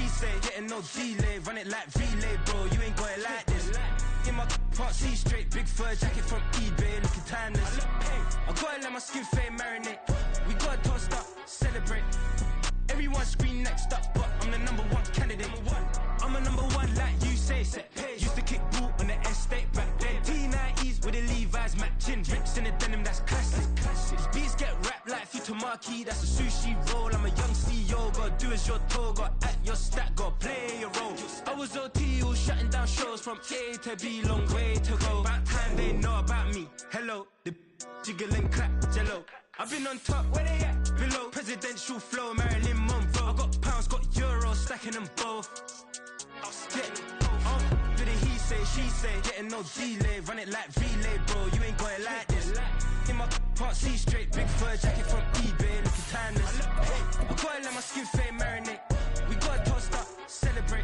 he say, getting no delay, run it like relay, bro, you ain't got it like this. In my part C straight, big fur jacket from eBay, looking timeless. I gotta let my skin fade marinate. We gotta toast up, celebrate. Everyone scream next up, but I'm the #1 candidate. I'm a #1 like you say. Used to kick ball on the estate back then. T90s with the Levi's matching. Rips in the denim, that's classic. These beats get wrapped like Futamaki, that's a sushi roll. I'm a young CEO, gotta do as you're told. Gotta act your stat, gotta play your role. I was OT, all shutting down shows from A to B, long way to go. About time they know about me. Hello, the jiggle and clap, jello. I've been on top, where they at? Below, presidential flow, Marilyn Monroe. I got pounds, got euros, stacking them both. Do the he say, she say, getting no delay, run it like relay, bro, you ain't got it like this. In my part C straight, big fur jacket from eBay, looking timeless. I gotta let my skin fade marinate. We gotta toast up, celebrate.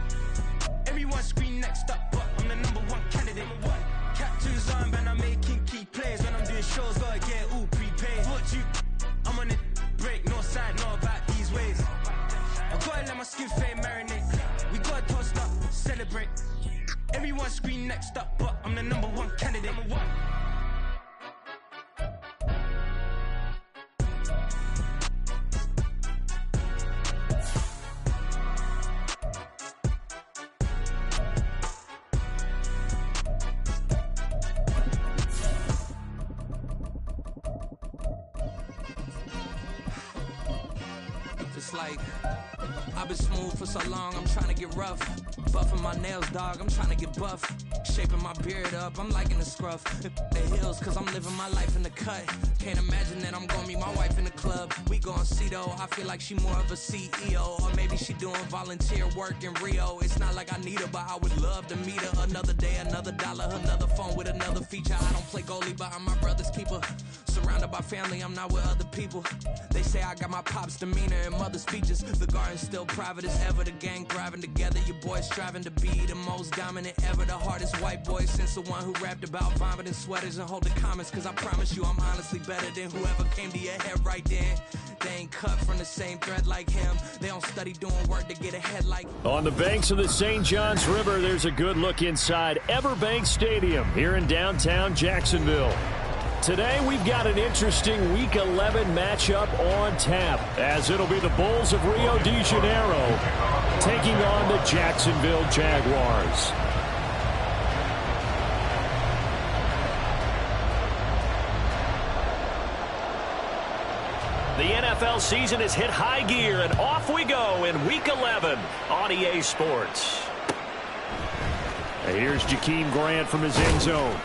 Everyone scream next up, but I'm the #1 candidate. Captain's armband, I'm making key plays. When I'm doing shows, gotta get all prepaid. What you? I'm on it, break, no side, know about these ways. I gotta let my skin fade marinate. We gotta toast up, celebrate. Everyone scream next up, but I'm the #1 candidate. It's like I've been smooth for so long, I'm trying to get rough. Buffing my nails, dog, I'm trying to get buff. Shaping my beard up, I'm liking the scruff. The hills, cause I'm living my life in the cut. Can't imagine that I'm gonna meet my wife in the club. We gon' see though, I feel like she more of a CEO. Or maybe she doing volunteer work in Rio. It's not like I need her, but I would love to meet her. Another day, another dollar, another phone with another feature. I don't play goalie, but I'm my brother's keeper. Surrounded by family, I'm not with other people. They say I got my pop's demeanor and mother's features. The garden's still private as ever. The gang thriving together. Your boys striving to be the most dominant ever. The hardest white boy since the one who rapped about vomiting sweaters and holding comments. Cause I promise you I'm honestly better than whoever came to your head right then. They ain't cut from the same thread like him. They don't study doing work to get ahead like. On the banks of the St. Johns River, there's a good look inside Everbank Stadium here in downtown Jacksonville. Today, we've got an interesting Week 11 matchup on tap, as it'll be the Bulls of Rio de Janeiro taking on the Jacksonville Jaguars. The NFL season has hit high gear, and off we go in Week 11 on EA Sports. And here's Jakeem Grant from his end zone.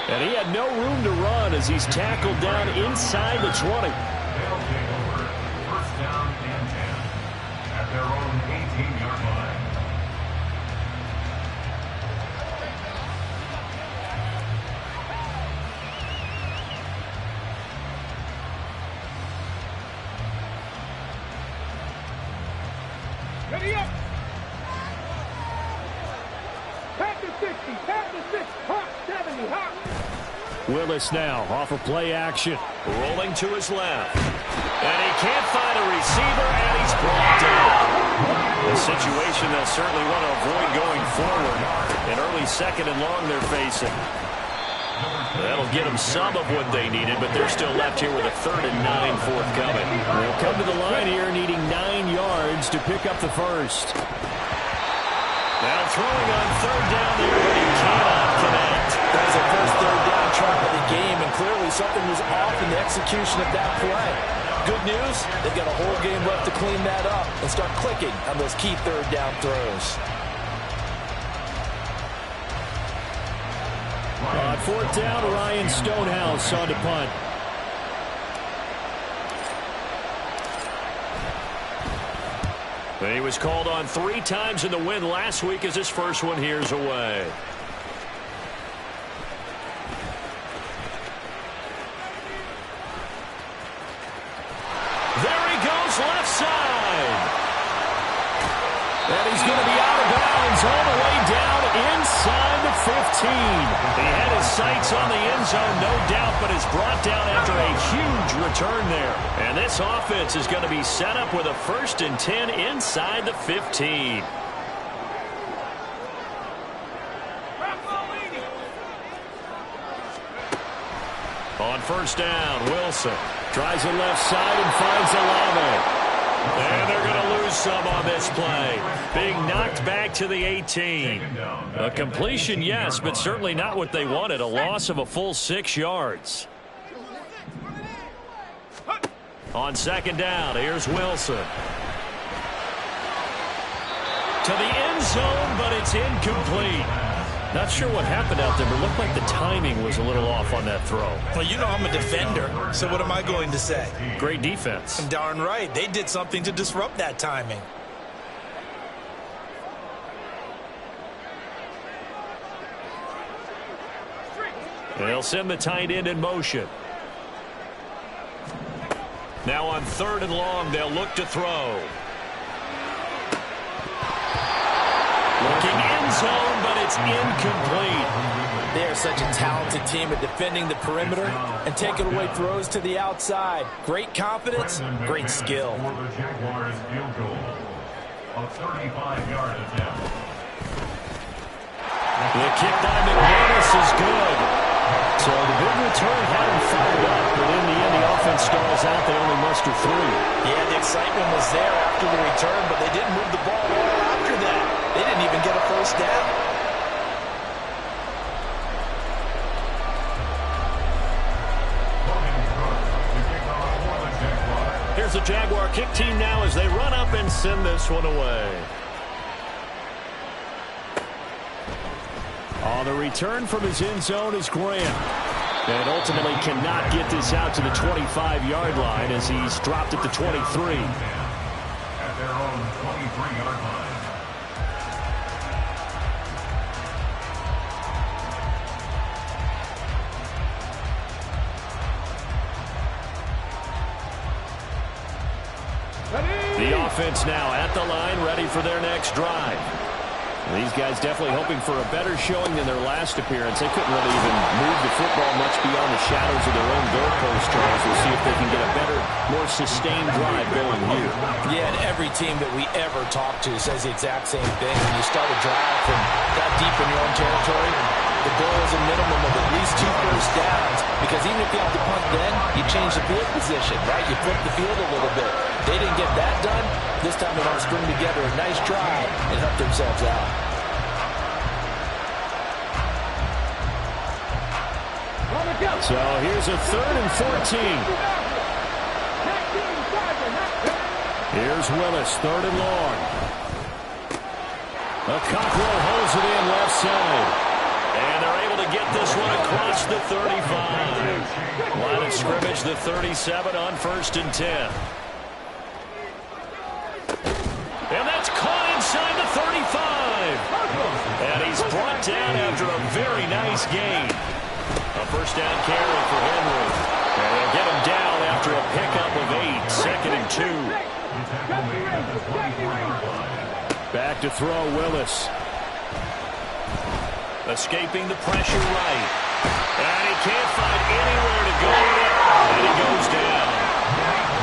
And he had no room to run as he's tackled down inside the 20. First down and 10 at their own 18-yard line. Ready up! Pass the 60, pass the 6, hop, 70, hop. Willis now off of play action. Rolling to his left. And he can't find a receiver, and he's brought down. A situation they'll certainly want to avoid going forward. An early second and long they're facing. That'll get them some of what they needed, but they're still left here with a 3rd and 9 forthcoming. They'll come to the line here needing 9 yards to pick up the first. Now throwing on 3rd down there, but he cannot connect. That was the first 3rd down try of the game, and clearly something was off in the execution of that play. Good news, they've got a whole game left to clean that up and start clicking on those key 3rd down throws. On 4th down, Ryan Stonehouse on to punt. He was called on 3 times in the win last week as his first one here's away. There he goes, left side. And he's going to be out of bounds all the way down inside the He had his sights on the end zone, no doubt, but is brought down after a huge return there. And this offense is going to be set up with a 1st and 10 inside the 15. On 1st down, Wilson tries the left side and finds Olave. And they're going to lose some on this play. Being knocked back to the 18. A completion, yes, but certainly not what they wanted. A loss of a full 6 yards. On 2nd down, here's Wilson. To the end zone, but it's incomplete. Not sure what happened out there, but it looked like the timing was a little off on that throw. Well, you know I'm a defender, so what am I going to say? Great defense. Darn right. They did something to disrupt that timing. They'll send the tight end in motion. Now on 3rd and long, they'll look to throw. Looking end zone, but it's incomplete. They are such a talented team at defending the perimeter and taking away throws to the outside. Great confidence, great skill. For the Jaguars field goal, a 35-yard attempt. The kick by McManus is good. So the big return had him fired up, but in the end, the offense stalls out. They only muster 3. Yeah, the excitement was there after the return, but they didn't move the ball at all after that. They didn't even get a 1st down. Here's the Jaguar kick team now as they run up and send this one away. On the return from his end zone is Graham. And ultimately cannot get this out to the 25-yard line as he's dropped at the 23. At their own 23-yard line. The offense now at the line, ready for their next drive. These guys definitely hoping for a better showing than their last appearance. They couldn't really even move the football much beyond the shadows of their own goalpost, Charles. We'll see if they can get a better, more sustained drive going here. Yeah, and every team that we ever talk to says the exact same thing. When you start a drive from that deep in your own territory, the goal is a minimum of at least 2 first downs, because even if you have to punt then, you change the field position, right? You flip the field a little bit. They didn't get that done. This time they want to string together a nice drive and help themselves out. So here's a 3rd and 14. Here's Willis, 3rd and long. Cockrell holds it in left side. And they're able to get this one across the 35. Line of scrimmage, the 37 on 1st and 10. And that's caught inside the 35. And he's brought down after a very nice gain. A 1st down carry for Henry. And they'll get him down after a pickup of 8. 2nd and 2. Back to throw, Willis. Escaping the pressure right. And he can't find anywhere to go with it. And he goes down.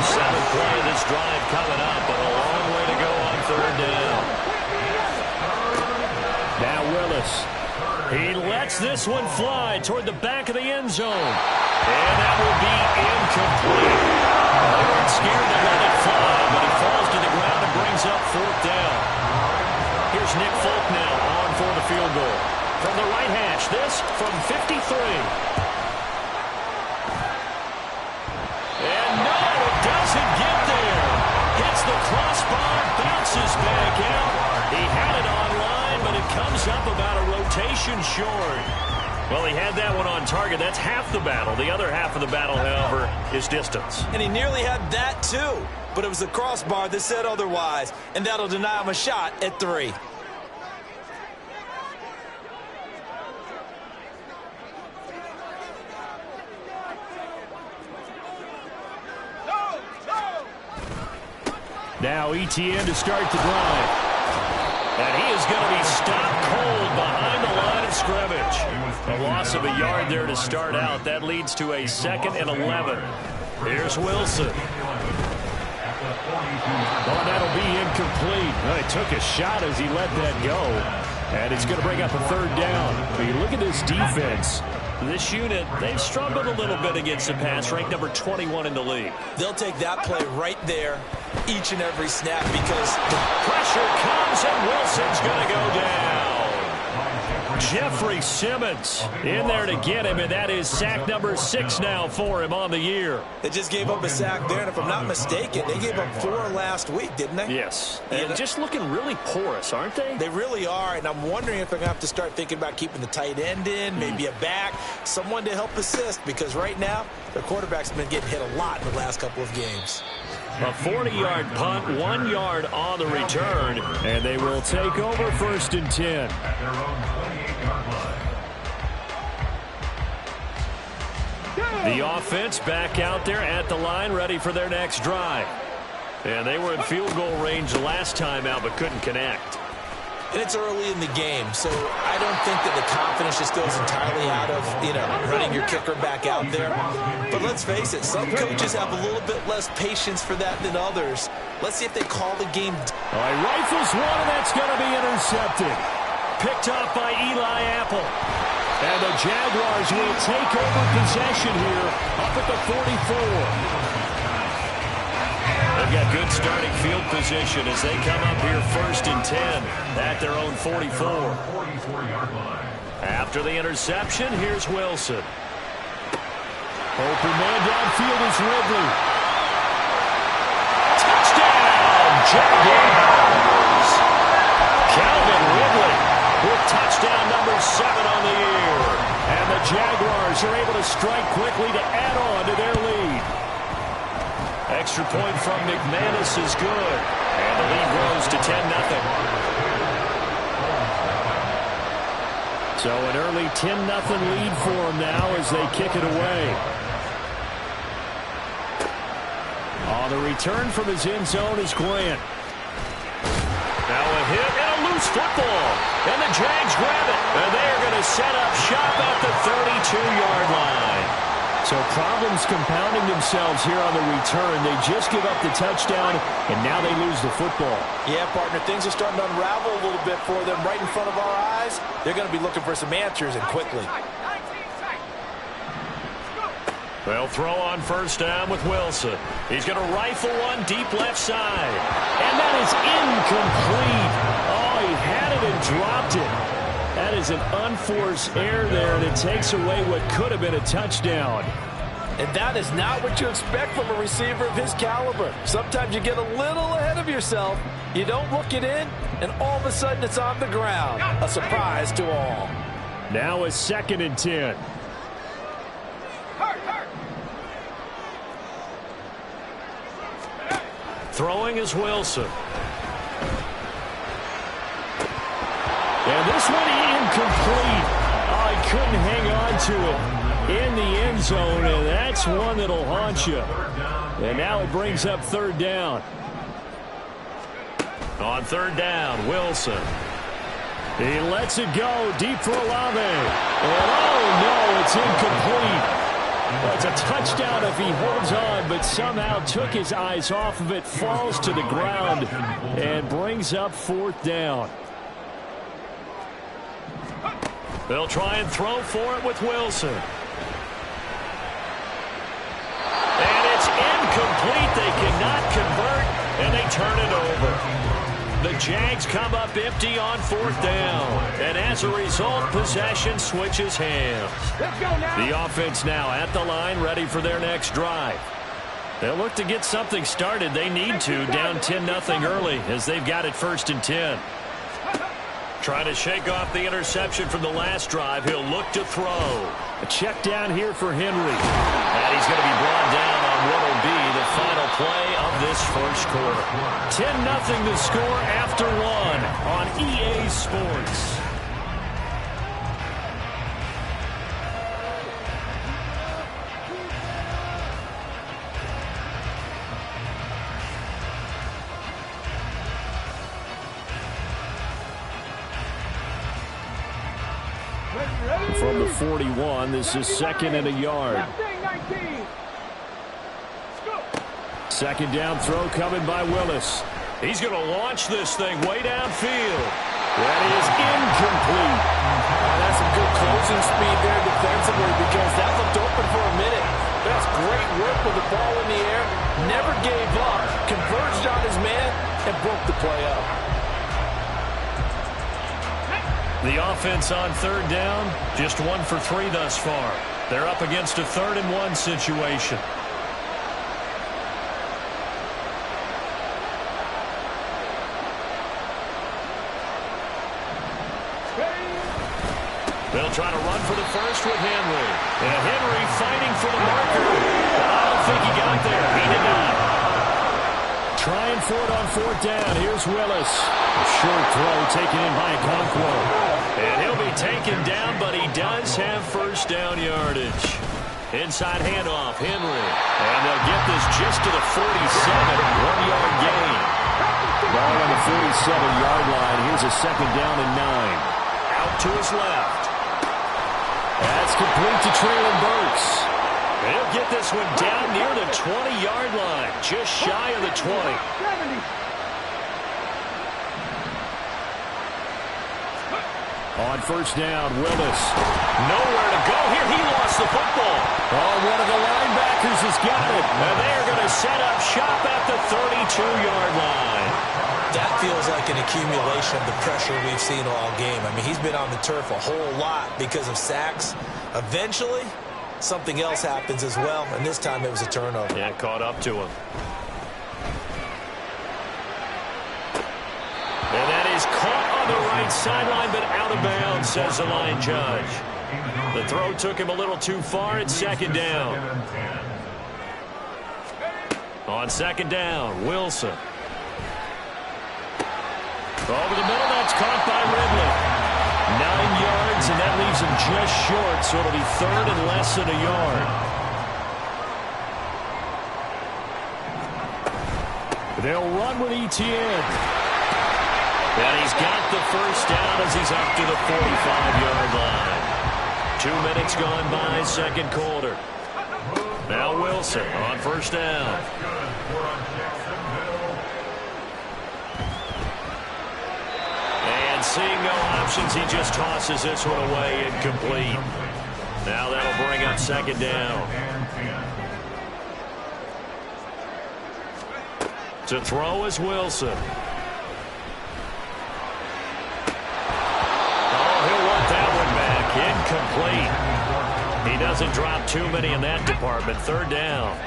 7th play of this drive coming up, but a long way to go on 3rd down. Now Willis. He lets this one fly toward the back of the end zone. And that will be incomplete. They weren't scared to let it fly, but it falls to the ground and brings up 4th down. Here's Nick Folk now on for the field goal. From the right hash, this from 53. And no, it doesn't get there. Hits the crossbar, bounces back out. He had it online, but it comes up about a rotation short. Well, he had that one on target. That's half the battle. The other half of the battle, however, is distance. And he nearly had that, too. But it was the crossbar that said otherwise, and that'll deny him a shot at 3. Now ETN to start the drive. And he is going to be stopped cold behind the line of scrimmage. A loss of a yard there to start out. That leads to a 2nd and 11. Here's Wilson. Oh, that'll be incomplete. Well, he took a shot as he let that go. And it's going to bring up a 3rd down. But you look at this defense. This unit, they've struggled a little bit against the pass, ranked number 21 in the league. They'll take that play right there each and every snap because the pressure comes and Wilson's going to go down. Jeffrey Simmons in there to get him, and that is sack number 6 now for him on the year. They just gave up a sack there, and if I'm not mistaken, they gave up 4 last week, didn't they? Yes, and just looking really porous, aren't they? They really are, and I'm wondering if they're going to have to start thinking about keeping the tight end in, maybe a back, someone to help assist, because right now, their quarterback's been getting hit a lot in the last couple of games. A 40-yard punt, 1 yard on the return, and they will take over 1st and 10. At their own 28-yard line. The offense back out there at the line, ready for their next drive. And they were in field goal range the last time out, but couldn't connect. And it's early in the game, so I don't think that the confidence just goes entirely out of, running your kicker back out there. But let's face it, some coaches have a little bit less patience for that than others. Let's see if they call the game. All right, rifles one, and that's going to be intercepted. Picked off by Eli Apple. And the Jaguars will take over possession here up at the 44. They've got good starting field position as they come up here 1st and 10 at their own 44. 44-yard line. After the interception, here's Wilson. Open man downfield is Ridley. Touchdown, Jaguars! Calvin Ridley with touchdown number 7 on the year. And the Jaguars are able to strike quickly to add on to their lead. Extra point from McManus is good. And the lead grows to 10-0. So an early 10-0 lead for them now as they kick it away. On the return from his end zone is Grant. Now a hit and a loose football. And the Jags grab it. And they are going to set up shop at the 32-yard line. So problems compounding themselves here on the return. They just give up the touchdown, and now they lose the football. Yeah, partner, things are starting to unravel a little bit for them right in front of our eyes. They're going to be looking for some answers, and quickly. They'll throw on 1st down with Wilson. He's going to rifle one deep left side. And that is incomplete. Oh, he had it and dropped it. That is an unforced error there, and it takes away what could have been a touchdown. And that is not what you expect from a receiver of his caliber. Sometimes you get a little ahead of yourself, you don't look it in, and all of a sudden it's on the ground. A surprise to all. Now a 2nd and 10. Throwing is Wilson. And this one incomplete. Oh, he couldn't hang on to it in the end zone, and that's one that'll haunt you. And now it brings up 3rd down. On 3rd down, Wilson. He lets it go deep for Olave. And oh no, it's incomplete. Well, it's a touchdown if he holds on, but somehow took his eyes off of it, falls to the ground, and brings up 4th down. They'll try and throw for it with Wilson. And it's incomplete. They cannot convert, and they turn it over. The Jags come up empty on 4th down. And as a result, possession switches hands. Let's go now. The offense now at the line, ready for their next drive. They'll look to get something started. They need to, down 10-0 early as they've got it 1st and 10. Trying to shake off the interception from the last drive. He'll look to throw. A check down here for Henry. And he's going to be brought down on what will be the final play of this 1st quarter. 10-0 the score after 1 on EA Sports. From the 41, this is 2nd and a yard. Second down throw coming by Willis. He's going to launch this thing way downfield. That is incomplete. That's some good closing speed there defensively because that looked open for a minute. That's great work with the ball in the air. Never gave up. Converged on his man and broke the play up. The offense on 3rd down, just 1 for 3 thus far. They're up against a 3rd and 1 situation. They'll try to run for the first with Henry. And Henry fighting for the marker. I don't think he got there. He did not. Trying for it on 4th down. Here's Willis. A short throw taken in by Okonkwo. And he'll be taken down, but he does have first down yardage. Inside handoff, Henry. And they'll get this just to the 47. 1-yard gain. Ball on the 47-yard line. Here's a 2nd down and 9. Out to his left. That's complete to Traylon Burks. He'll get this one down near the 20-yard line, just shy of the 20. On 1st down, Willis. Nowhere to go here. He lost the football. Oh, one of the linebackers has got it. And they are going to set up shop at the 32-yard line. That feels like an accumulation of the pressure we've seen all game. I mean, he's been on the turf a whole lot because of sacks. Eventually, something else happens as well, and this time it was a turnover. Yeah, caught up to him. And that is caught on the right sideline, but out of bounds, says the line judge. The throw took him a little too far at 2nd down. On 2nd down, Wilson. Over the middle, that's caught by Ridley. 9 yards, and that leaves him just short, so it'll be 3rd and less than a yard. They'll run with ETN. And he's got the first down as he's up to the 45-yard line. 2 minutes gone by, 2nd quarter. Now Wilson on 1st down. Seeing no options, he just tosses this one away, incomplete. Now that'll bring up 2nd down. To throw is Wilson. Oh, he'll want that one back. Incomplete. He doesn't drop too many in that department. 3rd down.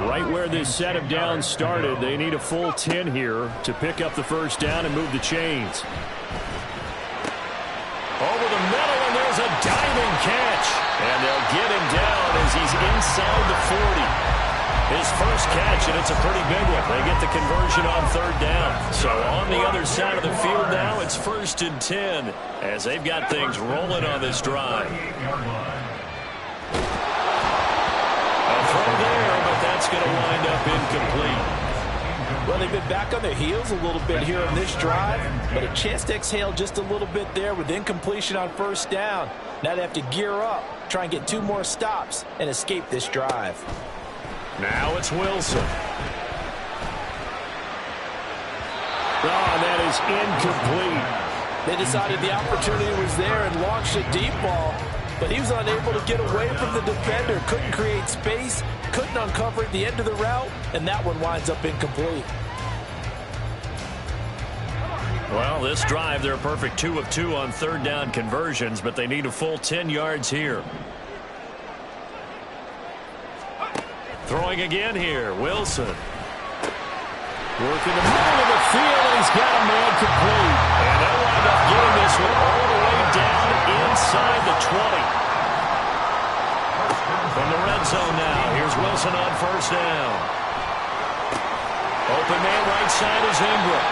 Right where this set of downs started, they need a full 10 here to pick up the first down and move the chains. Over the middle, and there's a diving catch. And they'll get him down as he's inside the 40. His first catch, and it's a pretty big one. They get the conversion on 3rd down. So on the other side of the field now, it's 1st and 10 as they've got things rolling on this drive. A throw there, but that's going to wind up incomplete. Well, they've been back on their heels a little bit here on this drive, but a chance to exhale just a little bit there with incompletion on 1st down. Now they have to gear up, try and get 2 more stops, and escape this drive. Now it's Wilson. Oh, that is incomplete. They decided the opportunity was there and launched a deep ball, but he was unable to get away from the defender, couldn't create space, couldn't uncover at the end of the route, and that one winds up incomplete. Well, this drive, they're a perfect 2 of 2 on 3rd down conversions, but they need a full 10 yards here. Throwing again here, Wilson. Working the middle of the field, and he's got a man complete. And they'll wind up getting this one all the way down inside the 20. From the red zone now, here's Wilson on 1st down. Open man right side is Ingram.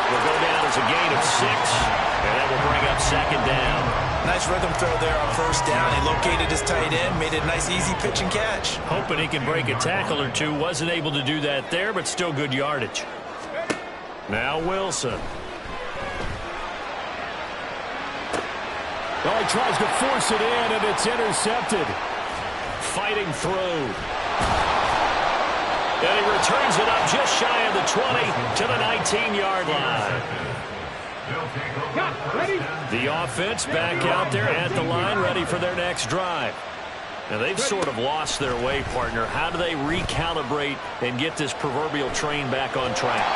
Will go down as a gain of 6, and that will bring up 2nd down. Nice rhythm throw there on 1st down. He located his tight end, made it a nice easy pitch and catch. Hoping he can break a tackle or two. Wasn't able to do that there, but still good yardage. Now Wilson. Oh, he tries to force it in, and it's intercepted. Fighting through. And he returns it up just shy of the 20 to the 19-yard line. The offense back out there at the line, ready for their next drive. Now, they've sort of lost their way, partner. How do they recalibrate and get this proverbial train back on track?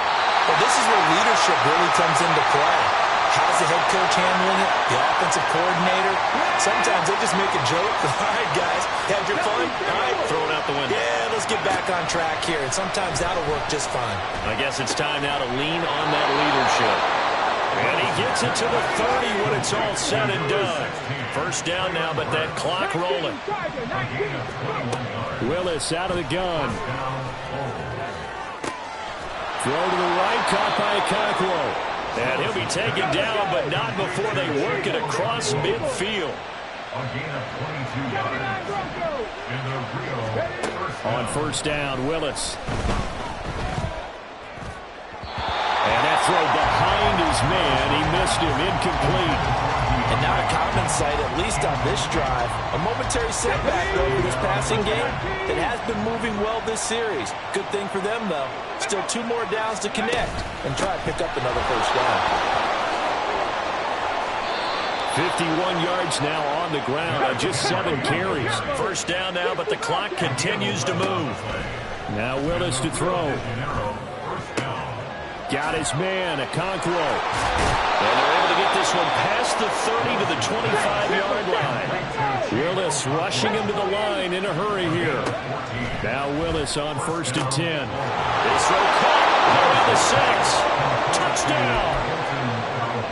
Well, this is where leadership really comes into play. How's the head coach handling it? The offensive coordinator? Sometimes they just make a joke. All right, guys, had your fun? All right. Throw it out the window. Yeah, let's get back on track here. And sometimes that'll work just fine. I guess it's time now to lean on that leadership. And he gets it to the 30 when it's all said and done. First down now, but that clock rolling. Willis out of the gun. Throw to the right, caught by Okonkwo. And he'll be taken down, but not before they work it across midfield. On first down, Willis. And that throw behind his man. He missed him, incomplete. And not a common sight, at least on this drive. A momentary setback, though, for this passing game. It has been moving well this series. Good thing for them, though. Still 2 more downs to connect and try to pick up another first down. 51 yards now on the ground on just 7 carries. First down now, but the clock continues to move. Now Willis to throw. Got his man, Okonkwo. And they're able to get this one past the 30 to the 25-yard line. Willis rushing him to the line in a hurry here. Now Willis on first and 10. This throw caught around the 6. Touchdown.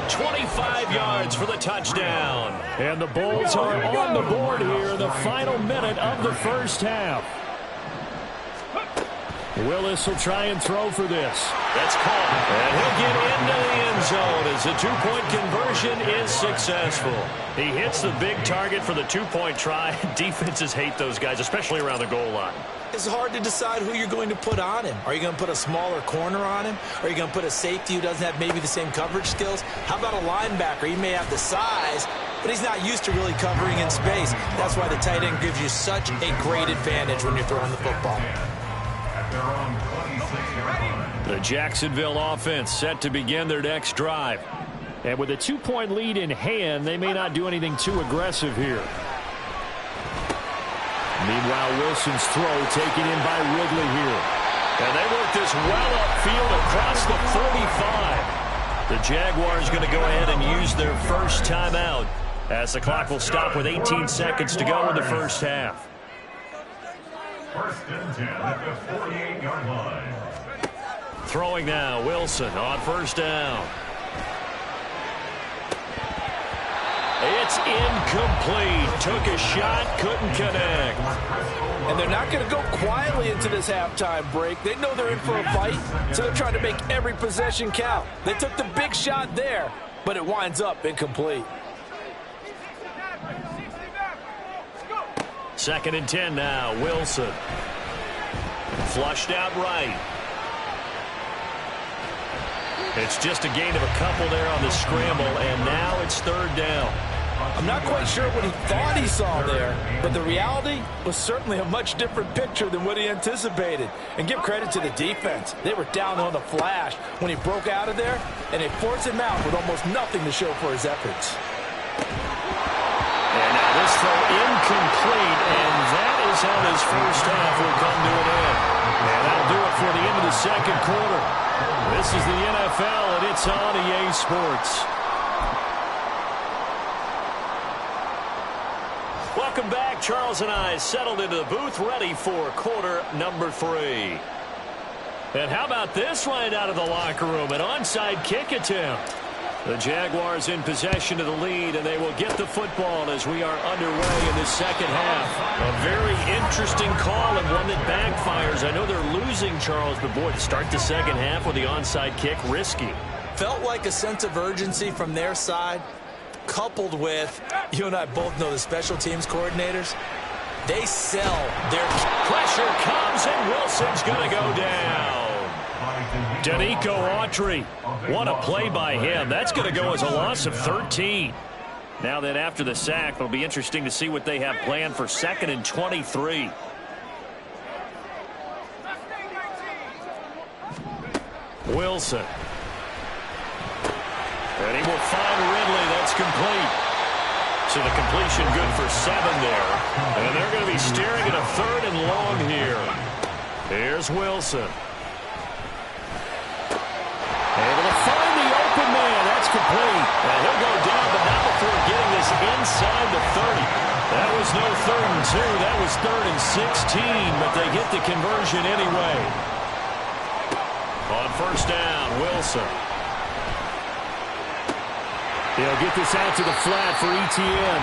25 yards for the touchdown. And the Bulls are on the board here in the final minute of the first half. Willis will try and throw for this. That's caught. And he'll get into the end zone as the 2-point conversion is successful. He hits the big target for the 2-point try. Defenses hate those guys, especially around the goal line. It's hard to decide who you're going to put on him. Are you going to put a smaller corner on him? Are you going to put a safety who doesn't have maybe the same coverage skills? How about a linebacker? He may have the size, but he's not used to really covering in space. That's why the tight end gives you such a great advantage when you're throwing the football. The Jacksonville offense set to begin their next drive. And with a 2-point lead in hand, they may not do anything too aggressive here. Meanwhile, Wilson's throw taken in by Ridley here. And they work this well upfield across the 45. The Jaguars going to go ahead and use their first timeout as the clock will stop with 18 seconds to go in the first half. First and 10 at the 48-yard line. Throwing now, Wilson on first down. It's incomplete. Took a shot, couldn't connect. And they're not going to go quietly into this halftime break. They know they're in for a fight, so they're trying to make every possession count. They took the big shot there, but it winds up incomplete. Second and 10 now, Wilson. Flushed out right. It's just a gain of a couple there on the scramble, and now it's third down. I'm not quite sure what he thought he saw there, but the reality was certainly a much different picture than what he anticipated. And give credit to the defense. They were down on the flash when he broke out of there, and they forced him out with almost nothing to show for his efforts. And now this throw incomplete, and that is how this first half will come to an end. And that'll do it for the end of the second quarter. This is the NFL, and it's on EA Sports. Welcome back. Charles and I settled into the booth, ready for quarter number 3. And how about this right out of the locker room? An onside kick attempt. The Jaguars in possession of the lead, and they will get the football as we are underway in the second half. A very interesting call and one that backfires. I know they're losing, Charles, but boy, to start the second half with the onside kick, risky. Felt like a sense of urgency from their side, coupled with, you and I both know the special teams coordinators, they sell their pressure comes, and Wilson's going to go down. Danico Autry, what a play by him. That's going to go as a loss of 13. Now then, after the sack, it'll be interesting to see what they have planned for 2nd and 23. Wilson. And he will find Ridley. That's complete. So the completion good for 7 there. And they're going to be staring at a 3rd and long here. Here's Wilson. Able to find the open man. That's complete. And he'll go down, but not before getting this inside the 30. That was no 3rd and 2. That was 3rd and 16, but they get the conversion anyway. On 1st down, Wilson. He'll get this out to the flat for ETN.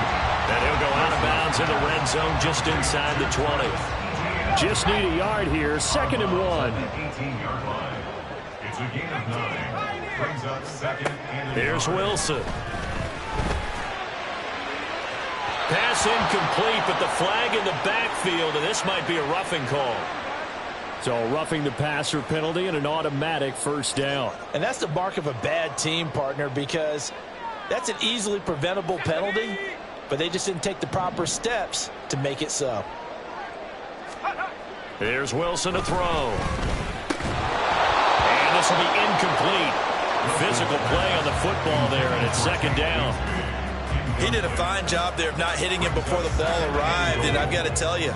And he'll go out of bounds in the red zone just inside the 20. Just need a yard here. 2nd and 1. 18-yard line. It's a gain of 9. Brings up 2nd and 1. Here's Wilson. Pass incomplete, but the flag in the backfield, and this might be a roughing call. So roughing the passer penalty and an automatic 1st down. And that's the mark of a bad team, partner, because that's an easily preventable penalty, but they just didn't take the proper steps to make it so. Here's Wilson to throw. And this will be incomplete. Physical play on the football there, and it's 2nd down. He did a fine job there of not hitting him before the ball arrived, and I've got to tell you,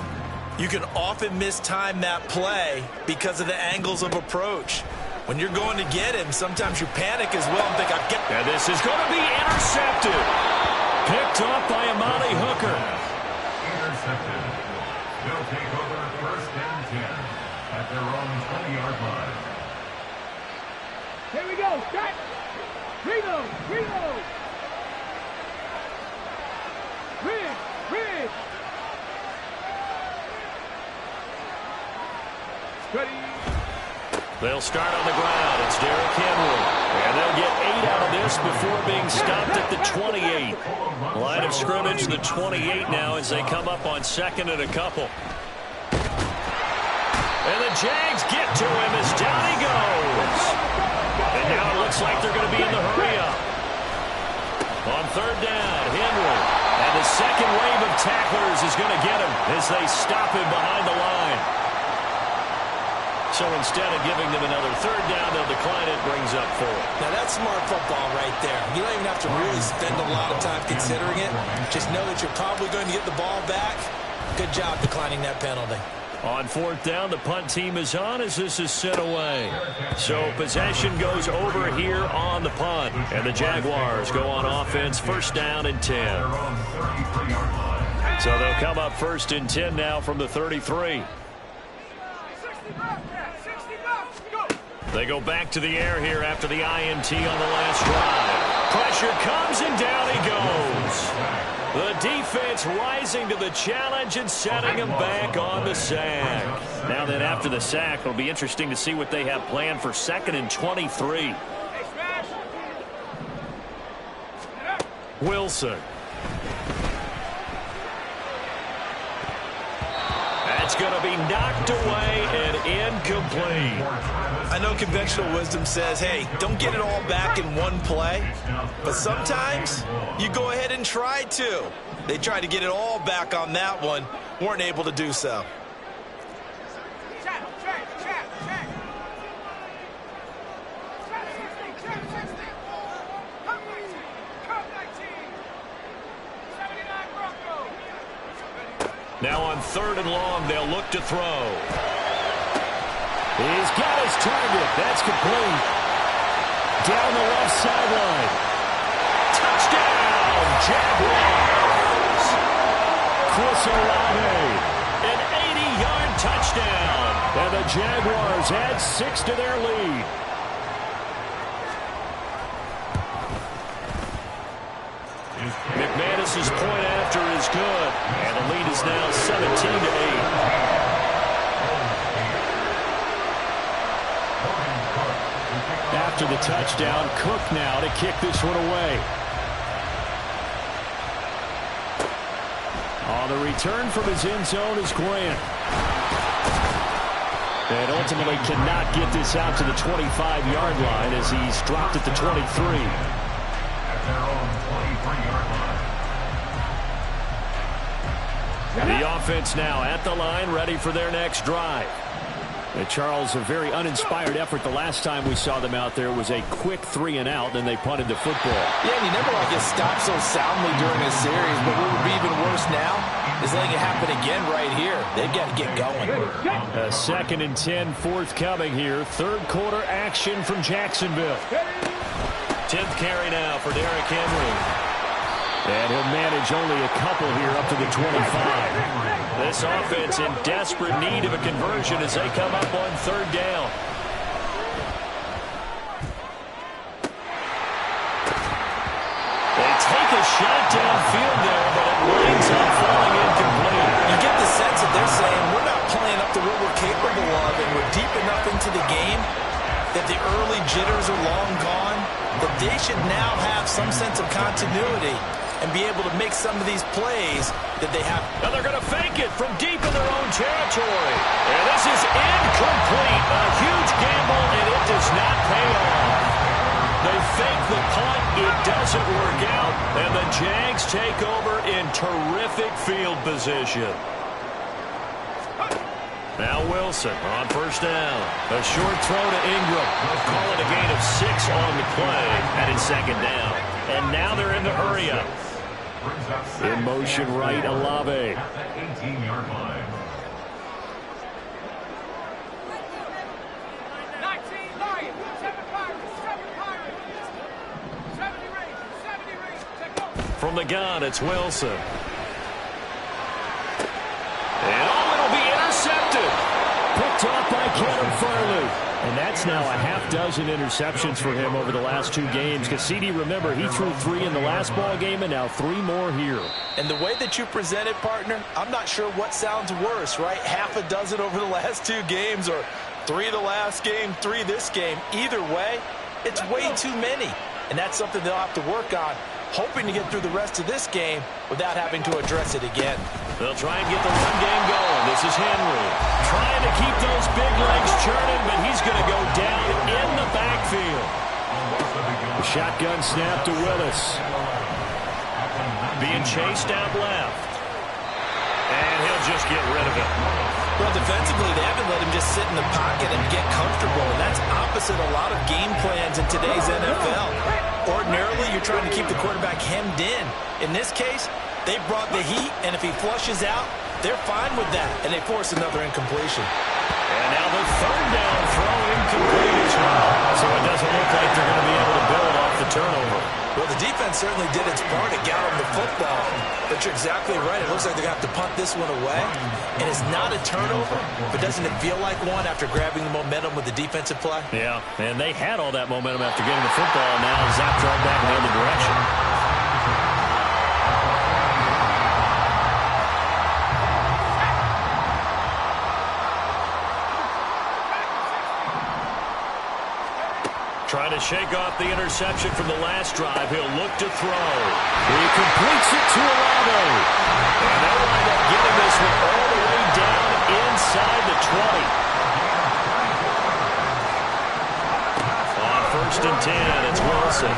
you can often mistime that play because of the angles of approach. When you're going to get him, sometimes you panic as well and think, I'll get... And this is going to be intercepted. Picked off by Amani Hooker. Intercepted. They'll take over 1st and 10 at their own 20-yard line. Here we go. Start. Reload. Reload. Ridge. Ready. They'll start on the ground. It's Derrick Henry. And they'll get 8 out of this before being stopped at the 28. Line of scrimmage, the 28 now as they come up on 2nd and a couple. And the Jags get to him as down he goes. And now it looks like they're going to be in the hurry-up. On 3rd down, Henry. And the second wave of tacklers is going to get him as they stop him behind the line. So instead of giving them another 3rd down, they'll decline it, brings up 4. Now that's smart football right there. You don't even have to really spend a lot of time considering it. Just know that you're probably going to get the ball back. Good job declining that penalty. On 4th down, the punt team is on as this is sent away. So possession goes over here on the punt. And the Jaguars go on offense, 1st down and 10. So they'll come up 1st and 10 now from the 33. They go back to the air here after the INT on the last drive. Pressure comes and down he goes. The defense rising to the challenge and setting him back on the sack. Now then, after the sack, it'll be interesting to see what they have planned for 2nd and 23. Wilson. That's going to be knocked away and incomplete. I know conventional wisdom says, hey, don't get it all back in one play. But sometimes you go ahead and try to. They tried to get it all back on that one. Weren't able to do so. Now on 3rd and long, they'll look to throw. He's got his target. That's complete. Down the left sideline. Touchdown, Jaguars! Chris Olave. An 80-yard touchdown. And the Jaguars add 6 to their lead. McManus's point after is good. And the lead is now 17-8. After the touchdown, Cook now to kick this one away. On the return from his end zone is Grant. And ultimately cannot get this out to the 25-yard line as he's dropped at the 23. At their own 23-yard line. The offense now at the line, ready for their next drive. And Charles, a very uninspired effort. The last time we saw them out there was a quick 3-and-out, and they punted the football. Yeah, and you never like get stopped so soundly during a series, but what would be even worse now is letting it happen again right here. They've got to get going. A 2nd and 10 forthcoming here. Third quarter action from Jacksonville. 10th carry now for Derrick Henry. And he'll manage only a couple here up to the 25. This offense in desperate need of a conversion as they come up on 3rd down. They take a shot downfield there, but it winds up falling incomplete. You get the sense that they're saying we're not playing up to what we're capable of, and we're deep enough into the game that the early jitters are long gone, that they should now have some sense of continuity and be able to make some of these plays that they have. Now they're going to fake it from deep in their own territory. And this is incomplete. A huge gamble, and it does not pay off. They fake the punt. It doesn't work out. And the Jags take over in terrific field position. Now Wilson on 1st down. A short throw to Ingram. They'll call it a gain of 6 on the play. And it's 2nd down. And now they're in the hurry up. In motion right, Olave. At the 18-yard line. 19 Lions, 7 Pirates, 7 Pirates, 70 Rangers, check go. From the gun, it's Wilson. And it'll be intercepted. Picked off by Kevin Farley. And that's now a half-dozen interceptions for him over the last 2 games. Cassidy, remember, he threw 3 in the last ball game and now 3 more here. And the way that you present it, partner, I'm not sure what sounds worse, right? Half a dozen over the last 2 games or 3 the last game, 3 this game. Either way, it's way too many. And that's something they'll have to work on, hoping to get through the rest of this game without having to address it again. They'll try and get the run game going. This is Henry. Trying to keep those big legs churning, but he's going to go down in the backfield. The shotgun snap to Willis. Being chased out left. And he'll just get rid of it. Well, defensively, they haven't let him just sit in the pocket and get comfortable, and that's opposite a lot of game plans in today's NFL. Ordinarily, you're trying to keep the quarterback hemmed in. In this case, they brought the heat, and if he flushes out, they're fine with that, and they force another incompletion. And now the 3rd down throw incomplete as well. So it doesn't look like they're going to be able to build off the turnover. Well, the defense certainly did its part to get him the football, but you're exactly right. It looks like they're going to have to punt this one away, and it's not a turnover, but doesn't it feel like one after grabbing the momentum with the defensive play? Yeah, and they had all that momentum after getting the football, and now zapped right back in the other direction. Trying to shake off the interception from the last drive. He'll look to throw. He completes it to Olave. And they'll wind up getting this one all the way down inside the 20. On 1st and 10, it's Wilson.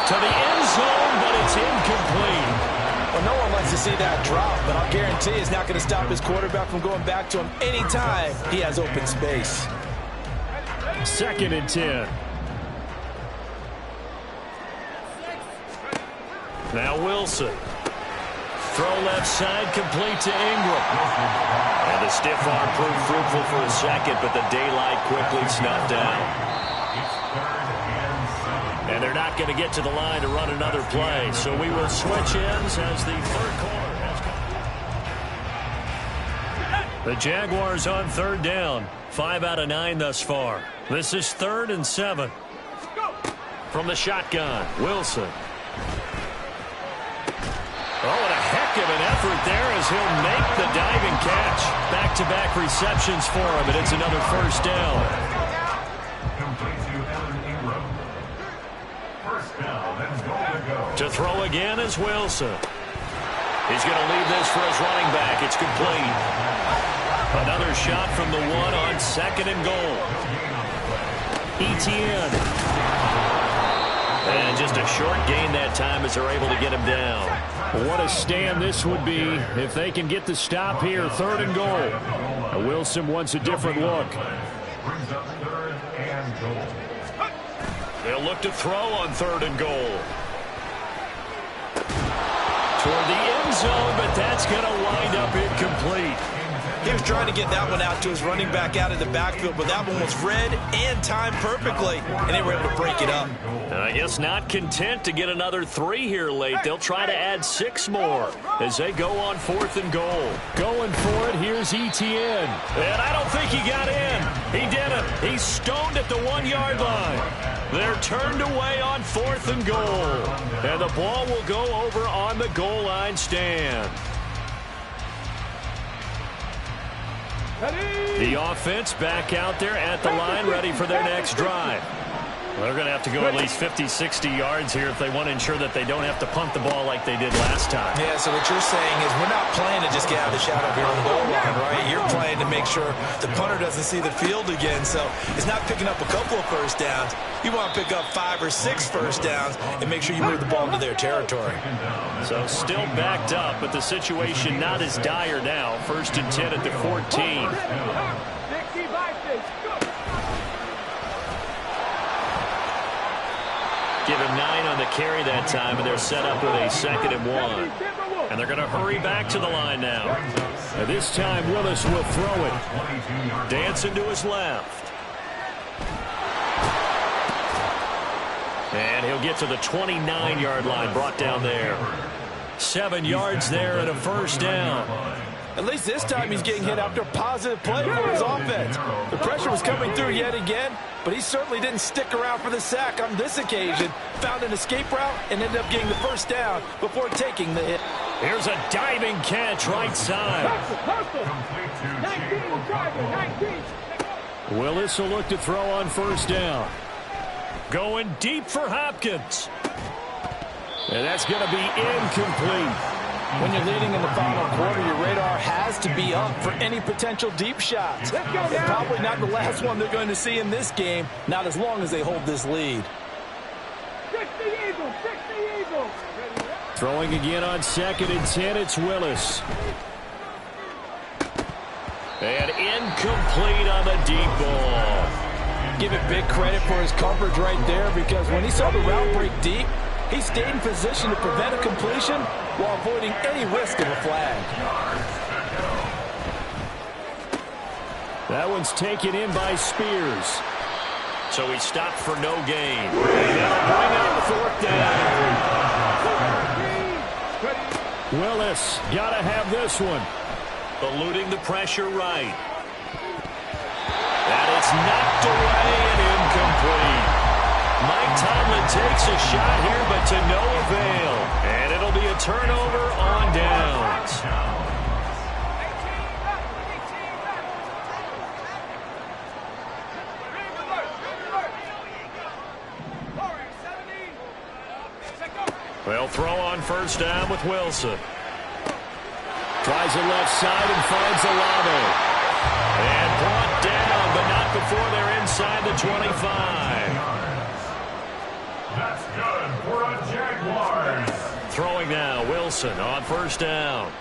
To the end zone, but it's incomplete. Well, no one likes to see that drop, but I'll guarantee it's not going to stop his quarterback from going back to him anytime he has open space. 2nd and 10. Now Wilson. Throw left side, complete to Ingram. And the stiff arm proved fruitful for a second, but the daylight quickly snuffed out. And they're not going to get to the line to run another play, so we will switch ends as the 3rd quarter has come. The Jaguars on 3rd down. 5 out of 9 thus far. This is 3rd and 7. From the shotgun, Wilson. Oh, and a heck of an effort there as he'll make the diving catch. Back-to-back receptions for him, and it's another 1st down. Complete to Evan Ingram. 1st down and goal to go. To throw again is Wilson. He's going to leave this for his running back. It's complete. Another shot from the 1 on 2nd and goal. Etienne. And just Just a short gain that time as they're able to get him down. What a stand this would be if they can get the stop here. 3rd and goal. Wilson wants a different look. Brings up 3rd and goal. They'll look to throw on 3rd and goal. Toward the end zone, but that's going to wind up incomplete. He was trying to get that one out to his running back out of the backfield, but that one was read and timed perfectly, and they were able to break it up. And I guess not content to get another 3 here late. They'll try to add 6 more as they go on 4th and goal. Going for it, here's Etienne. And I don't think he got in. He didn't. He's stoned at the 1-yard line. They're turned away on 4th and goal. And the ball will go over on the goal line stand. The offense back out there at the line, ready for their next drive. Well, they're going to have to go at least 50, 60 yards here if they want to ensure that they don't have to punt the ball like they did last time. Yeah, so what you're saying is we're not playing to just get out of the shadow of your own goal line, right? You're playing to make sure the punter doesn't see the field again. So it's not picking up a couple of first downs. You want to pick up 5 or 6 first downs and make sure you move the ball into their territory. So still backed up, but the situation not as dire now. 1st and 10 at the 14. Give him 9 on the carry that time, and they're set up with a 2nd and 1. And they're going to hurry back to the line now. And this time Willis will throw it. Dancing to his left. And he'll get to the 29-yard line, brought down there. 7 yards there and a 1st down. At least this time he's getting hit after a positive play for his offense. The pressure was coming through yet again, but he certainly didn't stick around for the sack on this occasion. Found an escape route and ended up getting the 1st down before taking the hit. Here's a diving catch right side. Willis will look to throw on 1st down. Going deep for Hopkins. And that's going to be incomplete. When you're leading in the final quarter, your radar has to be up for any potential deep shots. And probably not the last one they're going to see in this game, not as long as they hold this lead. Throwing again on 2nd and 10, it's Willis. And incomplete on the deep ball. Give it big credit for his coverage right there, because when he saw the route break deep, he stayed in position to prevent a completion while avoiding any risk of a flag. That one's taken in by Spears. So he stopped for no gain. And that'll bring up 4th down. Willis, got to have this one. Eluding the pressure right. And it's knocked away and incomplete. Mike Tomlin takes a shot here, but to no avail. And it'll be a turnover on downs. They'll throw on 1st down with Wilson. Tries the left side and finds Olave. And brought down, but not before they're inside the 25. That's good for a Jaguars. Throwing now, Wilson on 1st down.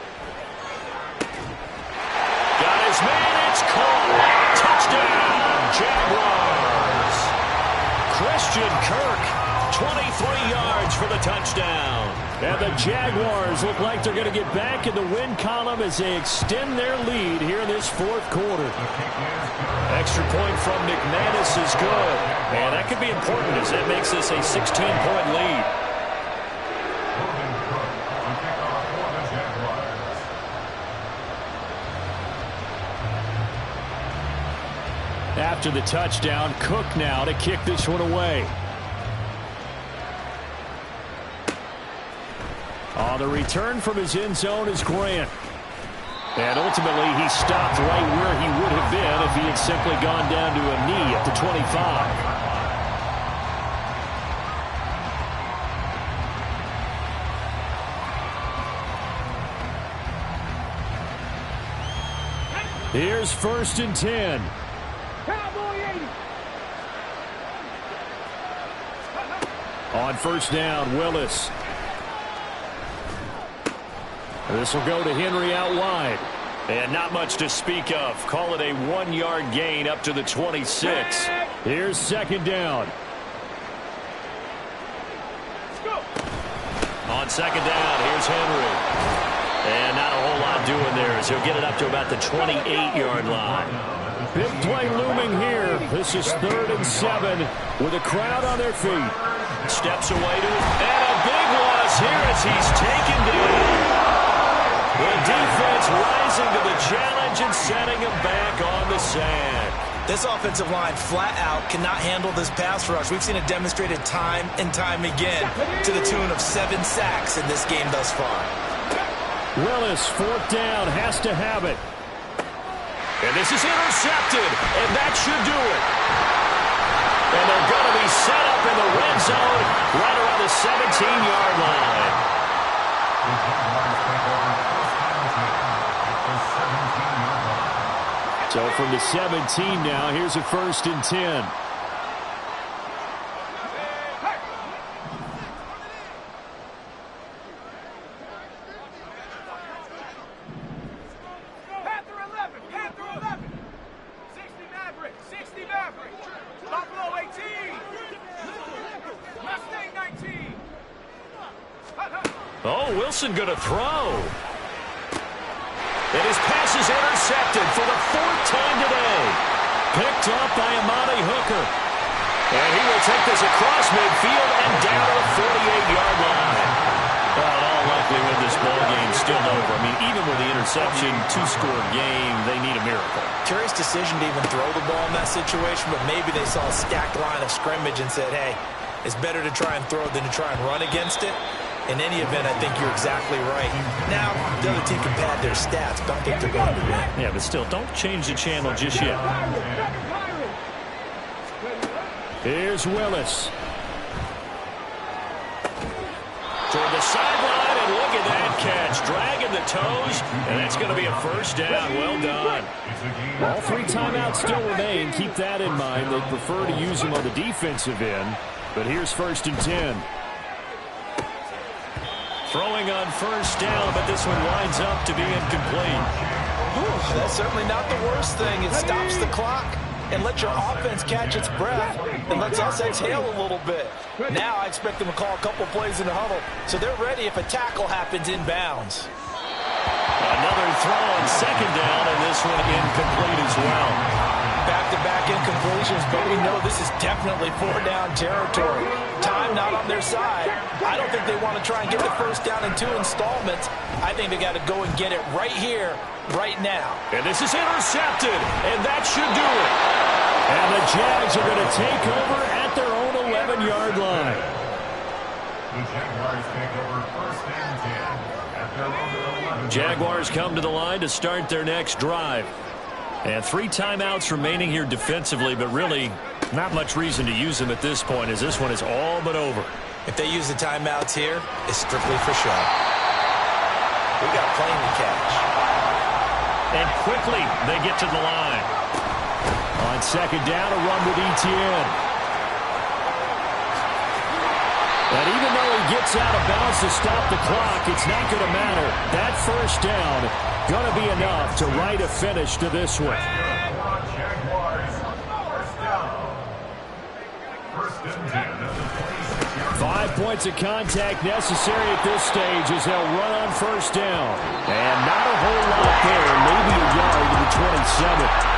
Got his man, it's caught. Touchdown, Jaguars. Christian Kirk, 23 yards for the touchdown. And the Jaguars look like they're going to get back in the win column as they extend their lead here in this 4th quarter. Extra point from McManus is good. And that could be important as that makes this a 16-point lead. After the touchdown, Cook now to kick this one away. On the return from his end zone is Grant. And ultimately, he stopped right where he would have been if he had simply gone down to a knee at the 25. Here's 1st and 10. On first down, Willis. This will go to Henry out wide. And not much to speak of. Call it a 1-yard gain up to the 26. Here's second down. On second down, here's Henry. And not a whole lot doing there as he'll get it up to about the 28-yard line. Big play looming here. This is 3rd and 7 with a crowd on their feet. Steps away to it. And a big loss here as he's taken down. The defense rising to the challenge and setting him back on the sand. This offensive line flat out cannot handle this pass rush. We've seen it demonstrated time and time again to the tune of 7 sacks in this game thus far. Willis, 4th down, has to have it. And this is intercepted, and that should do it. And they're going to be set up in the red zone right around the 17-yard line. So from the 17 now, here's a 1st and 10. Panther 11, Panther 11. 60 Maverick, 60 Maverick. Buffalo 18. Mustang 19. Oh, Wilson going to throw. And his pass is intercepted for the 4th time today. Picked up by Amani Hooker. And he will take this across midfield and down to the 48-yard line. Well, in all likelihood, this ball game's still over. I mean, even with the interception, 2-score game, they need a miracle. Curious decision to even throw the ball in that situation, but maybe they saw a stacked line of scrimmage and said, hey, it's better to try and throw than to try and run against it. In any event, I think you're exactly right. Now, the other team can pad their stats, but I think they're going to win. Yeah, but still, don't change the channel just yet. Here's Willis. Toward the sideline, and look at that catch. Dragging the toes, and that's going to be a 1st down. Well done. All 3 timeouts still remain. Keep that in mind. They prefer to use them on the defensive end. But here's 1st and 10. Throwing on 1st down, but this one winds up to be incomplete. Whew, that's certainly not the worst thing. It stops the clock and lets your offense catch its breath and lets us exhale a little bit. Now I expect them to call a couple plays in the huddle, so they're ready if a tackle happens inbounds. Another throw on 2nd down, and this one incomplete as well. Back-to-back incompletions, but we know this is definitely 4-down territory. Time not on their side. I don't think they want to try and get the 1st down in 2 installments. I think they got to go and get it right here, right now. And this is intercepted, and that should do it. And the Jags are going to take over at their own 11-yard line. The Jaguars take over 1st and 10 at their own 11. Jaguars come to the line to start their next drive. And 3 timeouts remaining here defensively, but really not much reason to use them at this point as this one is all but over. If they use the timeouts here, it's strictly for show. We got plenty to catch. And quickly they get to the line. On 2nd down, a run with Etienne. And even though he gets out of bounds to stop the clock, it's not going to matter. That 1st down going to be enough to write a finish to this one. Jaguars, 1st down. 1st and 10 at the 26-yard 5 points of contact necessary at this stage as they'll run on 1st down. And not a whole lot there, maybe a yard to the 27.